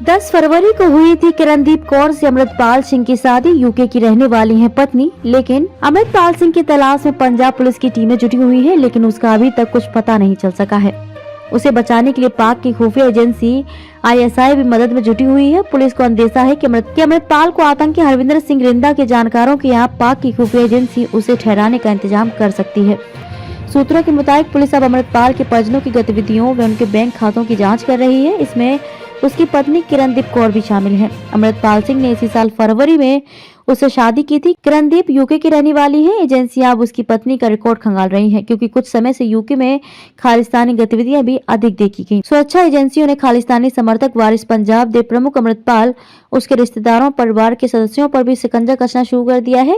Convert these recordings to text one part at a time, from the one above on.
10 फरवरी को हुई थी किरणदीप कौर से अमृतपाल सिंह की शादी। यूके की रहने वाली हैं पत्नी, लेकिन अमृतपाल सिंह की तलाश में पंजाब पुलिस की टीमें जुटी हुई हैं, लेकिन उसका अभी तक कुछ पता नहीं चल सका है। उसे बचाने के लिए पाक की खुफिया एजेंसी ISI भी मदद में जुटी हुई है। पुलिस को अंदेशा है कि अमृतपाल को आतंकी हरविंदर सिंह रिंदा के जानकारों के यहाँ पाक की खुफिया एजेंसी उसे ठहराने का इंतजाम कर सकती है। सूत्रों के मुताबिक पुलिस अब अमृतपाल के परिजनों की गतिविधियों व उनके बैंक खातों की जांच कर रही है। इसमें उसकी पत्नी किरणदीप कौर भी शामिल है। अमृतपाल सिंह ने इसी साल फरवरी में उससे शादी की थी। किरणदीप यूके की रहने वाली है। एजेंसियां अब उसकी पत्नी का रिकॉर्ड खंगाल रही हैं, क्योंकि कुछ समय से यूके में खालिस्तानी गतिविधियां भी अधिक देखी गई। सुरक्षा एजेंसियों ने खालिस्तानी समर्थक वारिस पंजाब दे प्रमुख अमृतपाल, उसके रिश्तेदारों, परिवार के सदस्यों पर भी शिकंजा कसना शुरू कर दिया है।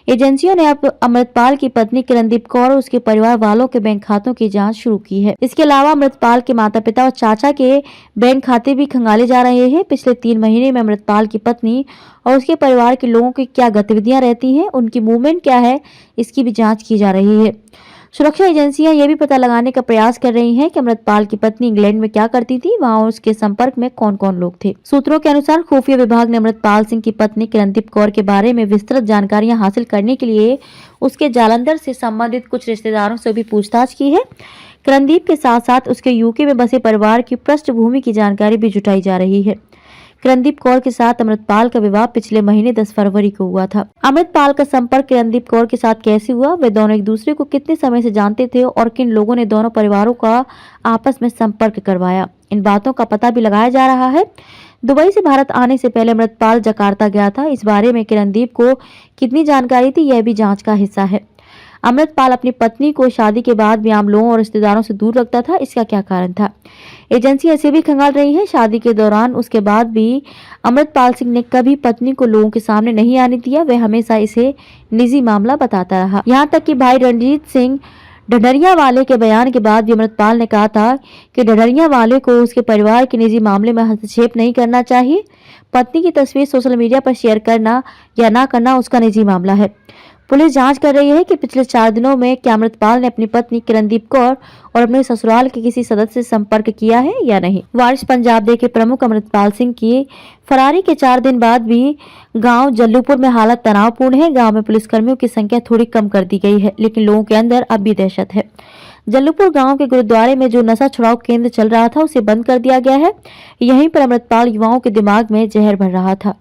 एजेंसियों ने अब अमृतपाल की पत्नी किरणदीप कौर और उसके परिवार वालों के बैंक खातों की जांच शुरू की है। इसके अलावा अमृतपाल के माता पिता और चाचा के बैंक खाते भी खंगाले जा रहे हैं। पिछले 3 महीने में अमृतपाल की पत्नी और उसके परिवार के लोगों की क्या गतिविधियां रहती हैं, उनकी मूवमेंट क्या है, इसकी भी जांच की जा रही है। सुरक्षा एजेंसियां यह भी पता लगाने का प्रयास कर रही हैं कि अमृतपाल की पत्नी इंग्लैंड में क्या करती थी, वहां उसके संपर्क में कौन कौन लोग थे। सूत्रों के अनुसार खुफिया विभाग ने अमृतपाल सिंह की पत्नी किरणदीप कौर के बारे में विस्तृत जानकारियां हासिल करने के लिए उसके जालंधर से संबंधित कुछ रिश्तेदारों से भी पूछताछ की है। किरणदीप के साथ साथ उसके यूके में बसे परिवार की पृष्ठभूमि की जानकारी भी जुटाई जा रही है। किरणदीप कौर के साथ अमृतपाल का विवाह पिछले महीने 10 फरवरी को हुआ था। अमृतपाल का संपर्क किरणदीप कौर के साथ कैसे हुआ, वे दोनों एक दूसरे को कितने समय से जानते थे और किन लोगों ने दोनों परिवारों का आपस में संपर्क करवाया, इन बातों का पता भी लगाया जा रहा है। दुबई से भारत आने से पहले अमृतपाल जकार्ता गया था। इस बारे में किरणदीप को कितनी जानकारी थी, यह भी जांच का हिस्सा है। अमृतपाल अपनी पत्नी को शादी के बाद भी आम लोगों और रिश्तेदारों से दूर रखता था, इसका क्या कारण था? एजेंसी ऐसे भी खंगाल रही है। शादी के दौरान उसके बाद भी अमृतपाल सिंह ने कभी पत्नी को लोगों के सामने नहीं आने दिया। वह हमेशा इसे निजी मामला बताता रहा। यहाँ तक कि भाई रणजीत सिंह ढढरिया वाले के बयान के बाद भी अमृतपाल ने कहा था कि ढढरिया वाले को उसके परिवार के निजी मामले में हस्तक्षेप नहीं करना चाहिए। पत्नी की तस्वीर सोशल मीडिया पर शेयर करना या ना करना उसका निजी मामला है। पुलिस जांच कर रही है कि पिछले 4 दिनों में क्या अमृतपाल ने अपनी पत्नी किरणदीप कौर और अपने ससुराल के किसी सदस्य से संपर्क किया है या नहीं। वारिस पंजाब दे के प्रमुख अमृतपाल सिंह की फरारी के 4 दिन बाद भी गांव जल्लूपुर में हालत तनावपूर्ण है। गांव में पुलिसकर्मियों की संख्या थोड़ी कम कर दी गई है, लेकिन लोगों के अंदर अब भी दहशत है। जल्लूपुर गांव के गुरुद्वारे में जो नशा छुड़ाऊ केंद्र चल रहा था, उसे बंद कर दिया गया है। यहीं पर अमृतपाल युवाओं के दिमाग में जहर भर रहा था।